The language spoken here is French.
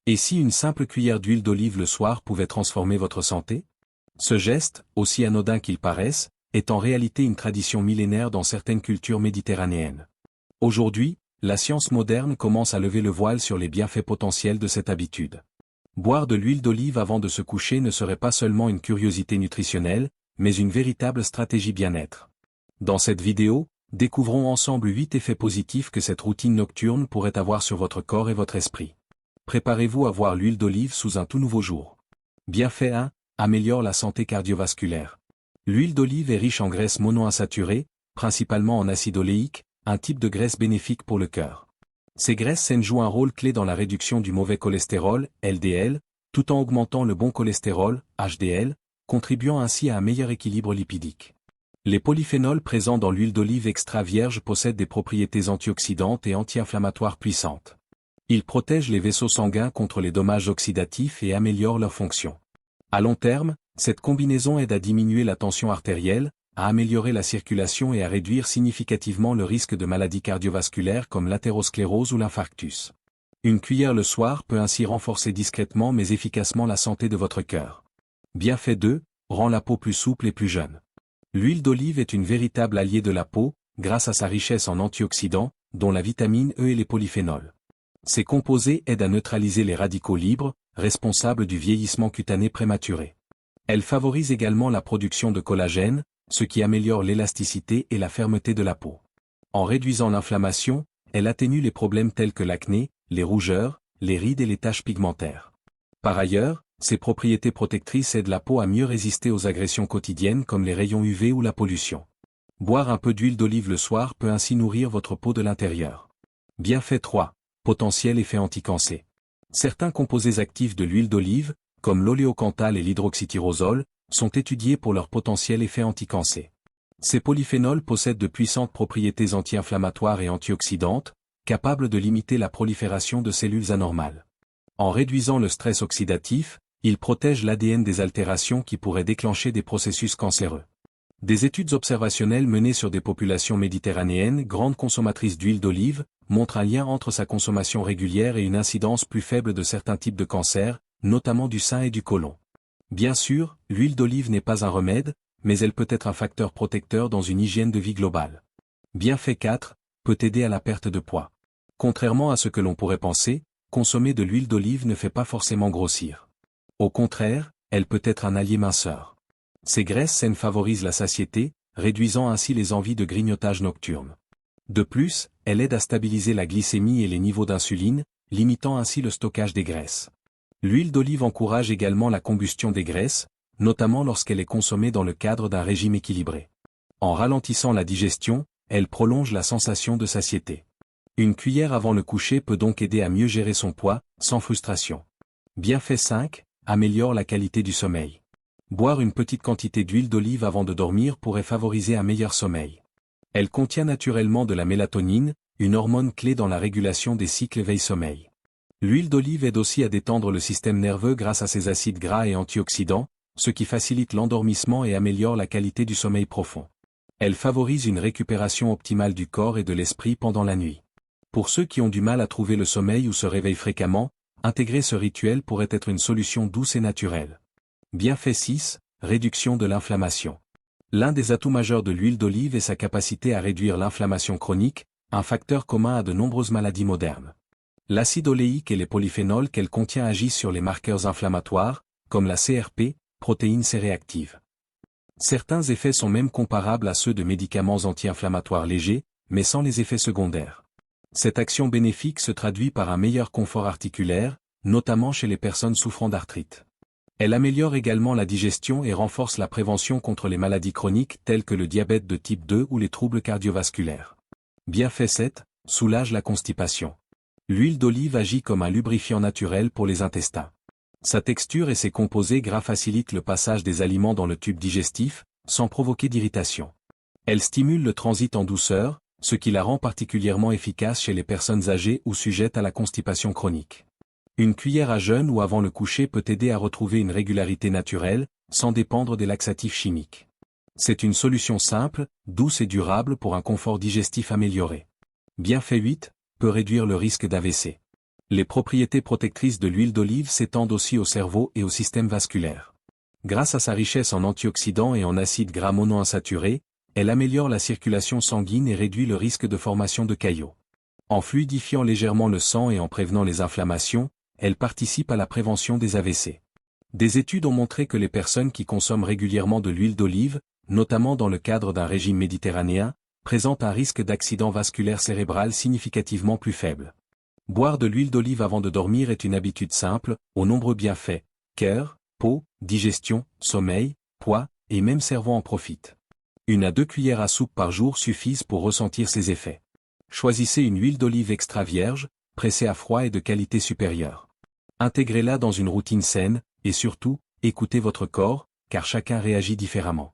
Et si une simple cuillère d'huile d'olive le soir pouvait transformer votre santé? Ce geste, aussi anodin qu'il paraisse, est en réalité une tradition millénaire dans certaines cultures méditerranéennes. Aujourd'hui, la science moderne commence à lever le voile sur les bienfaits potentiels de cette habitude. Boire de l'huile d'olive avant de se coucher ne serait pas seulement une curiosité nutritionnelle, mais une véritable stratégie bien-être. Dans cette vidéo, découvrons ensemble 8 effets positifs que cette routine nocturne pourrait avoir sur votre corps et votre esprit. Préparez-vous à voir l'huile d'olive sous un tout nouveau jour. Bienfait 1. Améliore la santé cardiovasculaire. L'huile d'olive est riche en graisses monoinsaturées, principalement en acide oléique, un type de graisse bénéfique pour le cœur. Ces graisses saines jouent un rôle clé dans la réduction du mauvais cholestérol, LDL, tout en augmentant le bon cholestérol, HDL, contribuant ainsi à un meilleur équilibre lipidique. Les polyphénols présents dans l'huile d'olive extra vierge possèdent des propriétés antioxydantes et anti-inflammatoires puissantes. Ils protègent les vaisseaux sanguins contre les dommages oxydatifs et améliorent leur fonction. À long terme, cette combinaison aide à diminuer la tension artérielle, à améliorer la circulation et à réduire significativement le risque de maladies cardiovasculaires comme l'athérosclérose ou l'infarctus. Une cuillère le soir peut ainsi renforcer discrètement mais efficacement la santé de votre cœur. Bienfait 2, rend la peau plus souple et plus jeune. L'huile d'olive est une véritable alliée de la peau, grâce à sa richesse en antioxydants, dont la vitamine E et les polyphénols. Ces composés aident à neutraliser les radicaux libres, responsables du vieillissement cutané prématuré. Elle favorise également la production de collagène, ce qui améliore l'élasticité et la fermeté de la peau. En réduisant l'inflammation, elle atténue les problèmes tels que l'acné, les rougeurs, les rides et les taches pigmentaires. Par ailleurs, ces propriétés protectrices aident la peau à mieux résister aux agressions quotidiennes comme les rayons UV ou la pollution. Boire un peu d'huile d'olive le soir peut ainsi nourrir votre peau de l'intérieur. Bienfait 3. Potentiel effet anti-cancer. Certains composés actifs de l'huile d'olive, comme l'oléocanthal et l'hydroxytyrosol, sont étudiés pour leur potentiel effet anti-cancer. Ces polyphénols possèdent de puissantes propriétés anti-inflammatoires et antioxydantes, capables de limiter la prolifération de cellules anormales. En réduisant le stress oxydatif, ils protègent l'ADN des altérations qui pourraient déclencher des processus cancéreux. Des études observationnelles menées sur des populations méditerranéennes grandes consommatrices d'huile d'olive montrent un lien entre sa consommation régulière et une incidence plus faible de certains types de cancers, notamment du sein et du côlon. Bien sûr, l'huile d'olive n'est pas un remède, mais elle peut être un facteur protecteur dans une hygiène de vie globale. Bienfait 4, peut aider à la perte de poids. Contrairement à ce que l'on pourrait penser, consommer de l'huile d'olive ne fait pas forcément grossir. Au contraire, elle peut être un allié minceur. Ces graisses saines favorisent la satiété, réduisant ainsi les envies de grignotage nocturne. De plus, elle aide à stabiliser la glycémie et les niveaux d'insuline, limitant ainsi le stockage des graisses. L'huile d'olive encourage également la combustion des graisses, notamment lorsqu'elle est consommée dans le cadre d'un régime équilibré. En ralentissant la digestion, elle prolonge la sensation de satiété. Une cuillère avant le coucher peut donc aider à mieux gérer son poids, sans frustration. Bienfait 5, améliore la qualité du sommeil. Boire une petite quantité d'huile d'olive avant de dormir pourrait favoriser un meilleur sommeil. Elle contient naturellement de la mélatonine, une hormone clé dans la régulation des cycles veille-sommeil. L'huile d'olive aide aussi à détendre le système nerveux grâce à ses acides gras et antioxydants, ce qui facilite l'endormissement et améliore la qualité du sommeil profond. Elle favorise une récupération optimale du corps et de l'esprit pendant la nuit. Pour ceux qui ont du mal à trouver le sommeil ou se réveillent fréquemment, intégrer ce rituel pourrait être une solution douce et naturelle. Bienfait 6, réduction de l'inflammation. L'un des atouts majeurs de l'huile d'olive est sa capacité à réduire l'inflammation chronique, un facteur commun à de nombreuses maladies modernes. L'acide oléique et les polyphénols qu'elle contient agissent sur les marqueurs inflammatoires, comme la CRP, protéine C-réactive. Certains effets sont même comparables à ceux de médicaments anti-inflammatoires légers, mais sans les effets secondaires. Cette action bénéfique se traduit par un meilleur confort articulaire, notamment chez les personnes souffrant d'arthrite. Elle améliore également la digestion et renforce la prévention contre les maladies chroniques telles que le diabète de type 2 ou les troubles cardiovasculaires. Bienfait 7, soulage la constipation. L'huile d'olive agit comme un lubrifiant naturel pour les intestins. Sa texture et ses composés gras facilitent le passage des aliments dans le tube digestif, sans provoquer d'irritation. Elle stimule le transit en douceur, ce qui la rend particulièrement efficace chez les personnes âgées ou sujettes à la constipation chronique. Une cuillère à jeun ou avant le coucher peut aider à retrouver une régularité naturelle, sans dépendre des laxatifs chimiques. C'est une solution simple, douce et durable pour un confort digestif amélioré. Bienfait 8, peut réduire le risque d'AVC. Les propriétés protectrices de l'huile d'olive s'étendent aussi au cerveau et au système vasculaire. Grâce à sa richesse en antioxydants et en acides gras monoinsaturés, elle améliore la circulation sanguine et réduit le risque de formation de caillots. En fluidifiant légèrement le sang et en prévenant les inflammations, elle participe à la prévention des AVC. Des études ont montré que les personnes qui consomment régulièrement de l'huile d'olive, notamment dans le cadre d'un régime méditerranéen, présentent un risque d'accident vasculaire cérébral significativement plus faible. Boire de l'huile d'olive avant de dormir est une habitude simple, aux nombreux bienfaits. Cœur, peau, digestion, sommeil, poids, et même cerveau en profitent. 1 à 2 cuillères à soupe par jour suffisent pour ressentir ces effets. Choisissez une huile d'olive extra vierge, pressée à froid et de qualité supérieure. Intégrez-la dans une routine saine, et surtout, écoutez votre corps, car chacun réagit différemment.